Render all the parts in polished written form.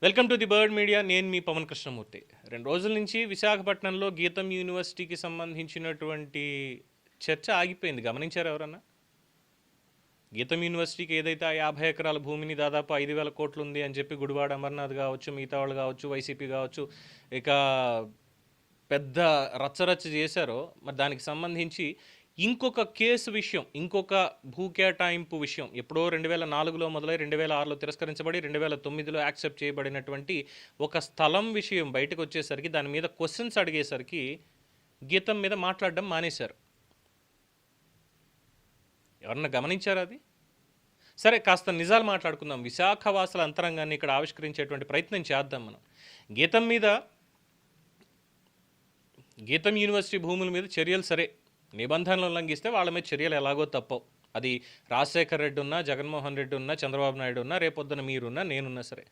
Welcome to the bird media. నేను మీ పవన్ కృష్ణమూర్తి. 2 రోజుల నుంచి విశాఖపట్నంలో గీతం యూనివర్సిటీకి సంబంధించినటువంటి చర్చ ఆగిపోయింది. గమనించారా ఎవరన్నా? గీతం యూనివర్సిటీకి ఏదైతే ఆ 50 ఎకరాల భూమిని దాదాపు 5,000 కోట్లు ఉంది అని చెప్పి గుడివాడ అమర్నాథ్ కావచ్చు, మిగతా వాళ్ళు కావచ్చు, వైసీపీ కావచ్చు, ఇక పెద్ద రచ్చరచ్చ చేశారో, మరి దానికి సంబంధించి ఇంకొక కేసు విషయం, ఇంకొక భూ కేటాయింపు విషయం ఎప్పుడో 2004లో మొదలై 2006లో తిరస్కరించబడి 2009లో యాక్సెప్ట్ చేయబడినటువంటి ఒక స్థలం విషయం బయటకు వచ్చేసరికి దాని మీద క్వశ్చన్స్ అడిగేసరికి గీతం మీద మాట్లాడడం మానేశారు. ఎవరన్నా గమనించారా అది? సరే, కాస్త నిజాలు మాట్లాడుకుందాం. విశాఖవాసుల అంతరంగాన్ని ఇక్కడ ఆవిష్కరించేటువంటి ప్రయత్నం చేద్దాం మనం. గీతం యూనివర్సిటీ భూముల మీద చర్యలు సరే, నిబంధనలు ఉల్లంఘిస్తే వాళ్ళ మీద చర్యలు ఎలాగో తప్పవు. అది రాజశేఖర్ రెడ్డి ఉన్నా, జగన్మోహన్ రెడ్డి ఉన్నా, చంద్రబాబు నాయుడు ఉన్నా, రేపొద్దున మీరున్నా, నేనున్నా సరే.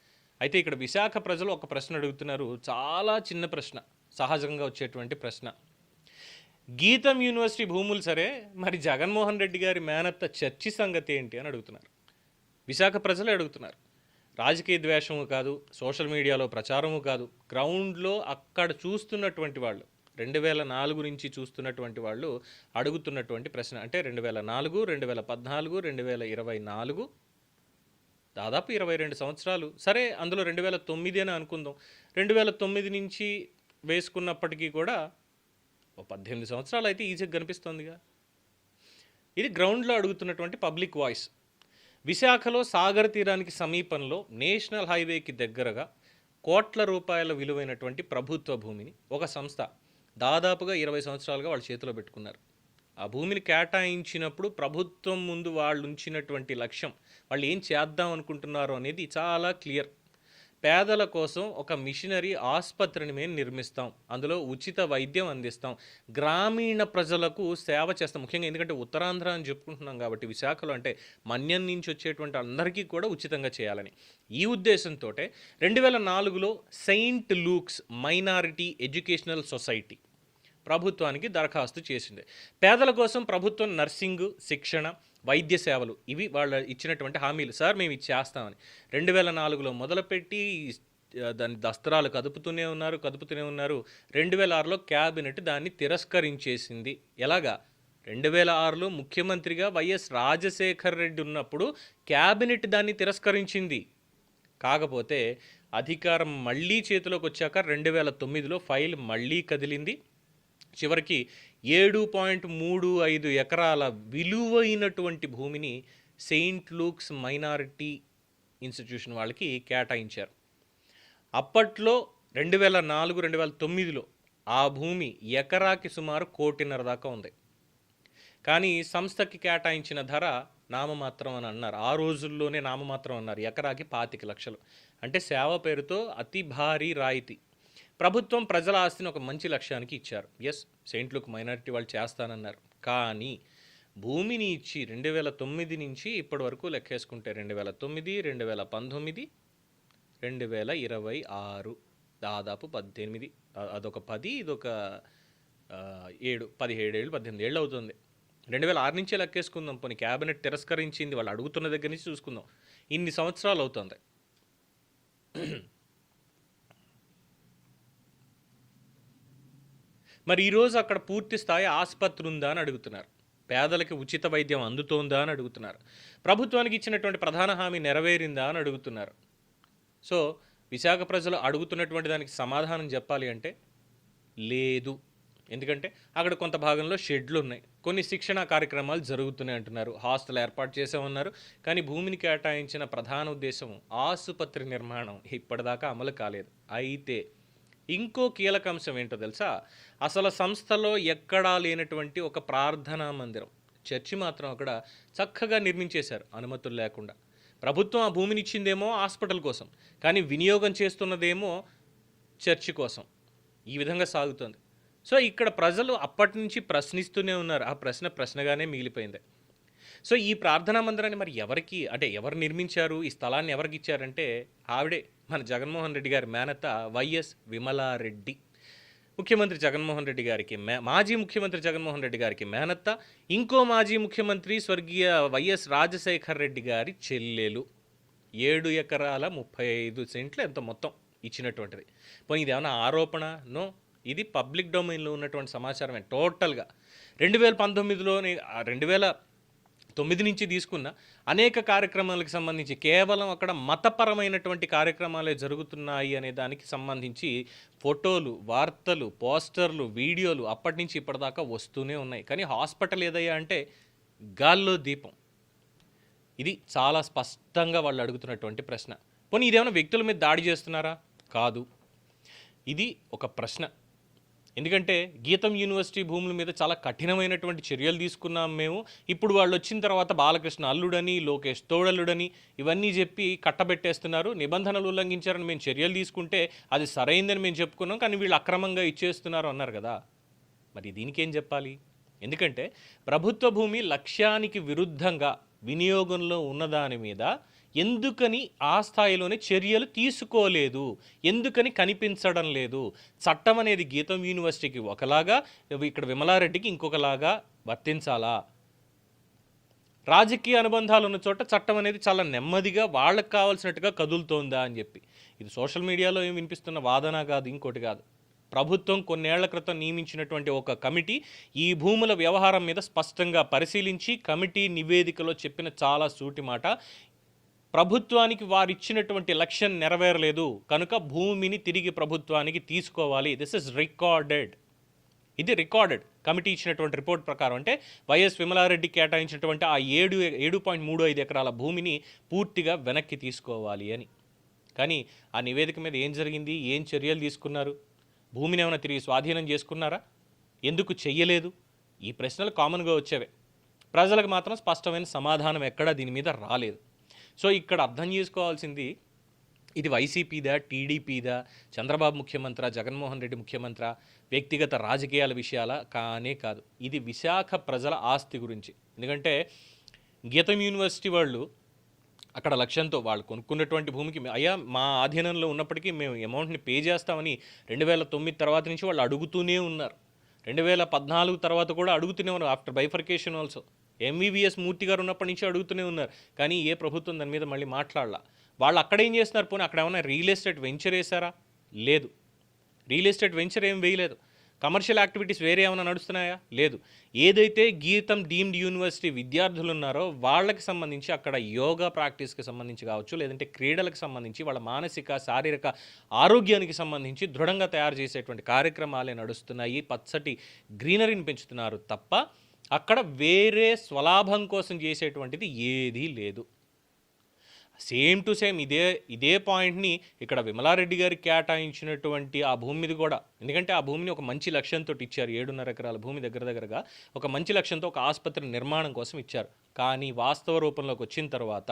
అయితే ఇక్కడ విశాఖ ప్రజలు ఒక ప్రశ్న అడుగుతున్నారు. చాలా చిన్న ప్రశ్న, సహజంగా వచ్చేటువంటి ప్రశ్న. గీతం యూనివర్సిటీ భూములు సరే, మరి జగన్మోహన్ రెడ్డి గారి మేనత్త చర్చి సంగతి ఏంటి అని అడుగుతున్నారు. విశాఖ ప్రజలే అడుగుతున్నారు. రాజకీయ ద్వేషము కాదు, సోషల్ మీడియాలో ప్రచారము కాదు, గ్రౌండ్లో అక్కడ చూస్తున్నటువంటి వాళ్ళు, 2004 నుంచి చూస్తున్నటువంటి వాళ్ళు అడుగుతున్నటువంటి ప్రశ్న. అంటే 2004, 2014, 2024, దాదాపు 22 సంవత్సరాలు. సరే, అందులో 2009 అని అనుకుందాం. 2009 నుంచి వేసుకున్నప్పటికీ కూడా 18 సంవత్సరాలు అయితే ఈజీగా కనిపిస్తోందిగా. ఇది గ్రౌండ్లో అడుగుతున్నటువంటి పబ్లిక్ వాయిస్. విశాఖలో సాగర్ తీరానికి సమీపంలో నేషనల్ హైవేకి దగ్గరగా కోట్ల రూపాయల విలువైనటువంటి ప్రభుత్వ భూమిని ఒక సంస్థ దాదాపుగా 20 సంవత్సరాలుగా వాళ్ళ చేతిలో పెట్టుకున్నారు. ఆ భూమిని కేటాయించినప్పుడు ప్రభుత్వం ముందు వాళ్ళు ఉంచినటువంటి లక్ష్యం, వాళ్ళు ఏం చేద్దాం అనుకుంటున్నారు అనేది చాలా క్లియర్. పేదల కోసం ఒక మిషనరీ ఆసుపత్రిని మేము నిర్మిస్తాం, అందులో ఉచిత వైద్యం అందిస్తాం, గ్రామీణ ప్రజలకు సేవ చేస్తాం. ముఖ్యంగా ఎందుకంటే ఉత్తరాంధ్ర అని చెప్పుకుంటున్నాం కాబట్టి విశాఖలో, అంటే మన్యం నుంచి వచ్చేటువంటి అందరికీ కూడా ఉచితంగా చేయాలని ఈ ఉద్దేశంతో 2004లో Saint Luke's minority educational society ప్రభుత్వానికి దరఖాస్తు చేసింది. పేదల కోసం ప్రభుత్వం నర్సింగ్ శిక్షణ, వైద్య సేవలు, ఇవి వాళ్ళు ఇచ్చినటువంటి హామీలు. సార్ మేము ఇది చేస్తామని 2004లో మొదలుపెట్టి దాని దస్త్రాలు కదుపుతూనే ఉన్నారు. 2006లో క్యాబినెట్ దాన్ని తిరస్కరించేసింది. ఎలాగా? 2006లో ముఖ్యమంత్రిగా వైఎస్ రాజశేఖర్ రెడ్డి ఉన్నప్పుడు క్యాబినెట్ దాన్ని తిరస్కరించింది. కాకపోతే అధికారం మళ్ళీ చేతిలోకి వచ్చాక 2009లో ఫైల్ మళ్ళీ కదిలింది. చివరికి 7.35 ఎకరాల విలువైనటువంటి భూమిని సెయింట్ లూక్స్ మైనారిటీ ఇన్స్టిట్యూషన్ వాళ్ళకి కేటాయించారు. అప్పట్లో 2004, 2009లో ఆ భూమి ఎకరాకి సుమారు 1.5 కోటి దాకా ఉంది. కానీ సంస్థకి కేటాయించిన ధర నామమాత్రం అని అన్నారు. ఆ రోజుల్లోనే నామమాత్రం అన్నారు. ఎకరాకి 25 లక్షలు. అంటే సేవ పేరుతో అతి భారీ రాయితీ. ప్రభుత్వం ప్రజల ఆస్తిని ఒక మంచి లక్ష్యానికి ఇచ్చారు. ఎస్, సెయింట్ లూక్ మైనారిటీ వాళ్ళు చేస్తానన్నారు. కానీ భూమిని ఇచ్చి 2009 నుంచి ఇప్పటి వరకు లెక్కేసుకుంటే 2009, 2019, 2026, దాదాపు 18, అదొక 10, ఇదొక 7, 17 ఏళ్ళు, 18 ఏళ్ళు అవుతుంది. 2006 నుంచే లెక్కేసుకుందాం. పోనీ క్యాబినెట్ తిరస్కరించింది, వాళ్ళు అడుగుతున్న దగ్గర నుంచి చూసుకుందాం, ఇన్ని సంవత్సరాలు అవుతుంది. మరి ఈరోజు అక్కడ పూర్తి స్థాయి ఆసుపత్రి ఉందా అని అడుగుతున్నారు. పేదలకి ఉచిత వైద్యం అందుతోందా అని అడుగుతున్నారు. ప్రభుత్వానికి ఇచ్చినటువంటి ప్రధాన హామీ నెరవేరిందా అని అడుగుతున్నారు. సో విశాఖ ప్రజలు అడుగుతున్నటువంటి దానికి సమాధానం చెప్పాలి అంటే లేదు. ఎందుకంటే అక్కడ కొంత భాగంలో షెడ్లు ఉన్నాయి, కొన్ని శిక్షణా కార్యక్రమాలు జరుగుతున్నాయి అంటున్నారు, హాస్టల్ ఏర్పాటు చేసామన్నారు. కానీ భూమిని కేటాయించిన ప్రధాన ఉద్దేశం ఆసుపత్రి నిర్మాణం ఇప్పటిదాకా అమలు కాలేదు. అయితే ఇంకో కీలక అంశం ఏంటో తెలుసా? అసలు సంస్థలో ఎక్కడా లేనటువంటి ఒక ప్రార్థనా మందిరం, చర్చి మాత్రం అక్కడ చక్కగా నిర్మించేశారు అనుమతులు లేకుండా. ప్రభుత్వం ఆ భూమిని ఇచ్చిందేమో హాస్పిటల్ కోసం, కానీ వినియోగం చేస్తున్నదేమో చర్చి కోసం. ఈ విధంగా సాగుతుంది. సో ఇక్కడ ప్రజలు అప్పటి నుంచి ప్రశ్నిస్తూనే ఉన్నారు. ఆ ప్రశ్న ప్రశ్నగానే మిగిలిపోయింది. సో ఈ ప్రార్థనా మందిరాన్ని మరి ఎవరికి, అంటే ఎవరు నిర్మించారు, ఈ స్థలాన్ని ఎవరికి ఇచ్చారంటే ఆవిడే, మన జగన్మోహన్ రెడ్డి గారి మేనత్త వైఎస్ విమలారెడ్డి. ముఖ్యమంత్రి జగన్మోహన్ రెడ్డి గారికి మాజీ ముఖ్యమంత్రి జగన్మోహన్ రెడ్డి గారికి మేనత్త, ఇంకో మాజీ ముఖ్యమంత్రి స్వర్గీయ వైఎస్ రాజశేఖర్ రెడ్డి గారి చెల్లెలు. 7 ఎకరాల 35 సెంట్లు ఎంత మొత్తం ఇచ్చినటువంటిది. పోనీ ఇది ఏమైనా ఆరోపణ? నో. ఇది పబ్లిక్ డొమైన్లో ఉన్నటువంటి సమాచారమే టోటల్గా. 2019లోని 2009 నుంచి తీసుకున్న అనేక కార్యక్రమాలకు సంబంధించి కేవలం అక్కడ మతపరమైనటువంటి కార్యక్రమాలే జరుగుతున్నాయి అనే దానికి సంబంధించి ఫోటోలు, వార్తలు, పోస్టర్లు, వీడియోలు అప్పటి నుంచి ఇప్పటిదాకా వస్తూనే ఉన్నాయి. కానీ హాస్పిటల్ ఏదయ్యా అంటే గాల్లో దీపం. ఇది చాలా స్పష్టంగా వాళ్ళు అడుగుతున్నటువంటి ప్రశ్న. పోనీ ఇదేమైనా వ్యక్తుల మీద దాడి చేస్తున్నారా? కాదు. ఇది ఒక ప్రశ్న. ఎందుకంటే గీతం యూనివర్సిటీ భూముల మీద చాలా కఠినమైనటువంటి చర్యలు తీసుకున్నాం మేము. ఇప్పుడు వాళ్ళు వచ్చిన తర్వాత బాలకృష్ణ అల్లుడని, లోకేష్ తోడల్లుడని ఇవన్నీ చెప్పి కట్టబెట్టేస్తున్నారు. నిబంధనలు ఉల్లంఘించారని మేము చర్యలు తీసుకుంటే అది సరైందని మేము చెప్పుకున్నాం, కానీ వీళ్ళు అక్రమంగా ఇచ్చేస్తున్నారు అన్నారు కదా. మరి దీనికి ఏం చెప్పాలి? ఎందుకంటే ప్రభుత్వ భూమి లక్ష్యానికి విరుద్ధంగా వినియోగంలో ఉన్నదాని మీద ఎందుకని ఆ స్థాయిలోనే చర్యలు తీసుకోలేదు, ఎందుకని కనిపించడం లేదు? చట్టం అనేది గీతం యూనివర్సిటీకి ఒకలాగా, ఇక్కడ విమలారెడ్డికి ఇంకొకలాగా వర్తించాలా? రాజకీయ అనుబంధాలు ఉన్న చోట చట్టం అనేది చాలా నెమ్మదిగా వాళ్ళకి కావాల్సినట్టుగా కదులుతోందా అని చెప్పి. ఇది సోషల్ మీడియాలో ఏం వినిపిస్తున్న వాదన కాదు, ఇంకోటి కాదు. ప్రభుత్వం కొన్నేళ్ల క్రితం నియమించినటువంటి ఒక కమిటీ ఈ భూముల వ్యవహారం మీద స్పష్టంగా పరిశీలించి కమిటీ నివేదికలో చెప్పిన చాలా సూటి మాట, ప్రభుత్వానికి వారు ఇచ్చినటువంటి లక్ష్యం నెరవేరలేదు కనుక భూమిని తిరిగి ప్రభుత్వానికి తీసుకోవాలి. This is recorded. ఇది రికార్డెడ్ కమిటీ ఇచ్చినటువంటి రిపోర్ట్ ప్రకారం. అంటే వైఎస్ విమలారెడ్డి కేటాయించినటువంటి ఆ 7.35 ఎకరాల భూమిని పూర్తిగా వెనక్కి తీసుకోవాలి అని. కానీ ఆ నివేదిక మీద ఏం జరిగింది? ఏం చర్యలు తీసుకున్నారు? భూమిని ఏమైనా తిరిగి స్వాధీనం చేసుకున్నారా? ఎందుకు చెయ్యలేదు? ఈ ప్రశ్నలు కామన్గా వచ్చేవే. ప్రజలకు మాత్రం స్పష్టమైన సమాధానం ఎక్కడా దీని మీద రాలేదు. సో ఇక్కడ అర్థం చేసుకోవాల్సింది, ఇది వైసీపీదా, టీడీపీదా, చంద్రబాబు ముఖ్యమంత్రి, జగన్మోహన్ రెడ్డి ముఖ్యమంత్రి, వ్యక్తిగత రాజకీయాల విషయాల కానే కాదు. ఇది విశాఖ ప్రజల ఆస్తి గురించి. ఎందుకంటే గీతం యూనివర్సిటీ వాళ్ళు అక్కడ లక్ష్యంతో వాళ్ళు కొనుక్కున్నటువంటి భూమికి అయ్యా మా ఆధీనంలో ఉన్నప్పటికీ మేము అమౌంట్ని పే చేస్తామని 2009 తర్వాత నుంచి వాళ్ళు అడుగుతూనే ఉన్నారు. 2014 తర్వాత కూడా అడుగుతూనే ఉన్నారు. ఆఫ్టర్ బైఫర్కేషన్ ఆల్సో ఎంవీవీఎస్ మూర్తి గారు ఉన్నప్పటి నుంచి అడుగుతూనే ఉన్నారు. కానీ ఏ ప్రభుత్వం దాని మీద మళ్ళీ మాట్లాడాల. వాళ్ళు అక్కడ ఏం చేస్తున్నారు? పోనీ అక్కడ ఏమైనా రియల్ ఎస్టేట్ వెంచర్ వేసారా? లేదు. రియల్ ఎస్టేట్ వెంచర్ ఏం వేయలేదు. కమర్షియల్ యాక్టివిటీస్ వేరే ఏమైనా నడుస్తున్నాయా? లేదు. ఏదైతే గీతం డీమ్డ్ యూనివర్సిటీ విద్యార్థులు ఉన్నారో వాళ్ళకి సంబంధించి అక్కడ యోగా ప్రాక్టీస్కి సంబంధించి కావచ్చు, లేదంటే క్రీడలకు సంబంధించి వాళ్ళ మానసిక శారీరక ఆరోగ్యానికి సంబంధించి దృఢంగా తయారు చేసేటువంటి కార్యక్రమాలే నడుస్తున్నాయి. పచ్చటి గ్రీనరీని పెంచుతున్నారు తప్ప అక్కడ వేరే స్వలాభం కోసం చేసేటువంటిది ఏదీ లేదు. సేమ్ టు సేమ్ ఇదే పాయింట్ని ఇక్కడ విమలారెడ్డి గారికి కేటాయించినటువంటి ఆ భూమి మీద కూడా, ఎందుకంటే ఆ భూమిని ఒక మంచి లక్ష్యంతో ఇచ్చారు. 7.5 ఎకరాల భూమి దగ్గరగా ఒక మంచి లక్ష్యంతో ఒక ఆసుపత్రి నిర్మాణం కోసం ఇచ్చారు. కానీ వాస్తవ రూపంలోకి వచ్చిన తర్వాత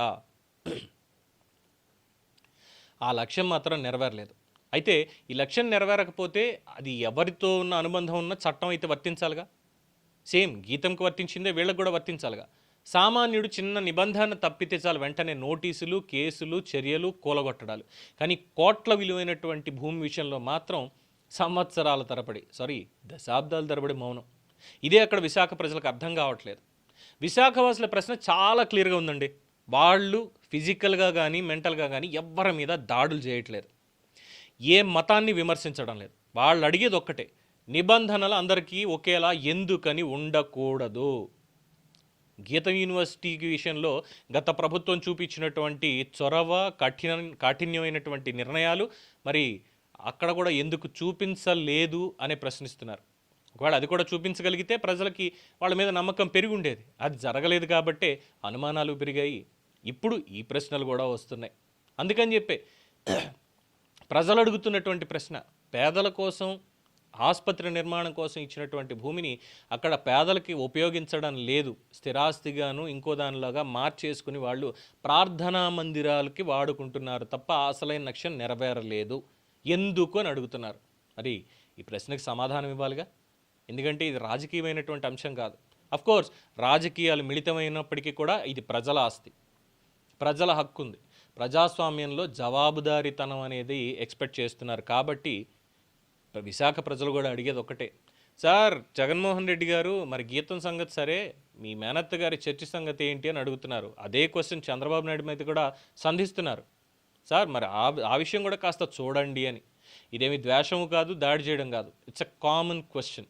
ఆ లక్ష్యం మాత్రం నెరవేరలేదు. అయితే ఈ లక్ష్యం నెరవేరకపోతే అది ఎవరితో ఉన్న అనుబంధం ఉన్న చట్టం అయితే వర్తించాలిగా. సేమ్ గీతంకి వర్తించిందే వీళ్ళకి కూడా వర్తించాలిగా. సామాన్యుడు చిన్న నిబంధన తప్పితే చాలు వెంటనే నోటీసులు, కేసులు, చర్యలు, కూలగొట్టడాలు. కానీ కోట్ల విలువైనటువంటి భూమి విషయంలో మాత్రం సంవత్సరాల తరబడి, దశాబ్దాల తరబడి మౌనం. ఇదే అక్కడ విశాఖ ప్రజలకు అర్థం కావట్లేదు. విశాఖవాసుల ప్రశ్న చాలా క్లియర్గా ఉందండి. వాళ్ళు ఫిజికల్గా కానీ మెంటల్గా కానీ ఎవ్వరి మీద దాడులు చేయట్లేదు, ఏ మతాన్ని విమర్శించడం లేదు. వాళ్ళు అడిగేది ఒక్కటే, నిబంధనలు అందరికీ ఒకేలా ఎందుకని ఉండకూడదు? గీతం యూనివర్సిటీకి విషయంలో గత ప్రభుత్వం చూపించినటువంటి చొరవ, కాఠిన్యమైనటువంటి నిర్ణయాలు మరి అక్కడ కూడా ఎందుకు చూపించలేదు అని ప్రశ్నిస్తున్నారు. ఒకవేళ అది కూడా చూపించగలిగితే ప్రజలకి వాళ్ళ మీద నమ్మకం పెరిగి ఉండేది. అది జరగలేదు కాబట్టే అనుమానాలు పెరిగాయి. ఇప్పుడు ఈ ప్రశ్నలు కూడా వస్తున్నాయి. అందుకని చెప్పే ప్రజలు అడుగుతున్నటువంటి ప్రశ్న, పేదల కోసం ఆసుపత్రి నిర్మాణం కోసం ఇచ్చినటువంటి భూమిని అక్కడ పేదలకి ఉపయోగించడం లేదు, స్థిరాస్తిగాను ఇంకో దానిలాగా మార్చేసుకుని వాళ్ళు ప్రార్థనా మందిరాలకి వాడుకుంటున్నారు తప్ప అసలైన లక్ష్యం నెరవేరలేదు. ఎందుకు అని అడుగుతున్నారు. మరి ఈ ప్రశ్నకు సమాధానం ఇవ్వాలిగా. ఎందుకంటే ఇది రాజకీయమైనటువంటి అంశం కాదు. అఫ్కోర్స్ రాజకీయాలు మిళితమైనప్పటికీ కూడా ఇది ప్రజల ఆస్తి, ప్రజల హక్కు ఉంది. ప్రజాస్వామ్యంలో జవాబుదారీతనం అనేది ఎక్స్పెక్ట్ చేస్తున్నారు. కాబట్టి విశాఖ ప్రజలు కూడా అడిగేది ఒకటే, సార్ జగన్మోహన్ రెడ్డి గారు మరి గీతం సంగతి సరే, మీ మేనత్త గారి చర్చి సంగతి ఏంటి అని అడుగుతున్నారు. అదే క్వశ్చన్ చంద్రబాబు నాయుడు మీద కూడా సంధిస్తున్నారు. సార్ మరి ఆ విషయం కూడా కాస్త చూడండి అని. ఇదేమి ద్వేషము కాదు, దాడి చేయడం కాదు. It's a common question.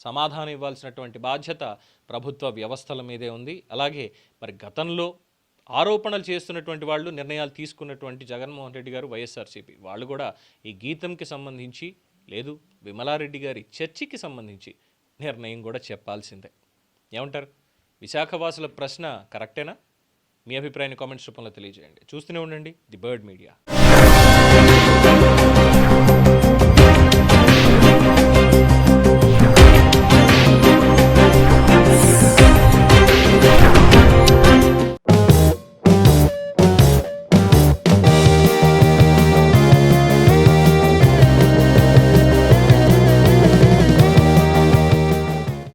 సమాధానం ఇవ్వాల్సినటువంటి బాధ్యత ప్రభుత్వ వ్యవస్థల మీదే ఉంది. అలాగే మరి గతంలో ఆరోపణలు చేస్తున్నటువంటి వాళ్ళు, నిర్ణయాలు తీసుకున్నటువంటి జగన్మోహన్ రెడ్డి గారు, వైఎస్ఆర్సీపీ వాళ్ళు కూడా ఈ గీతంకి సంబంధించి, లేదు విమలారెడ్డి గారి చర్చికి సంబంధించి నిర్ణయం కూడా చెప్పాల్సిందే. ఏమంటారు? విశాఖవాసుల ప్రశ్న కరెక్టేనా? మీ అభిప్రాయాన్ని కామెంట్స్ రూపంలో తెలియజేయండి. చూస్తూనే ఉండండి ది బర్డ్ మీడియా.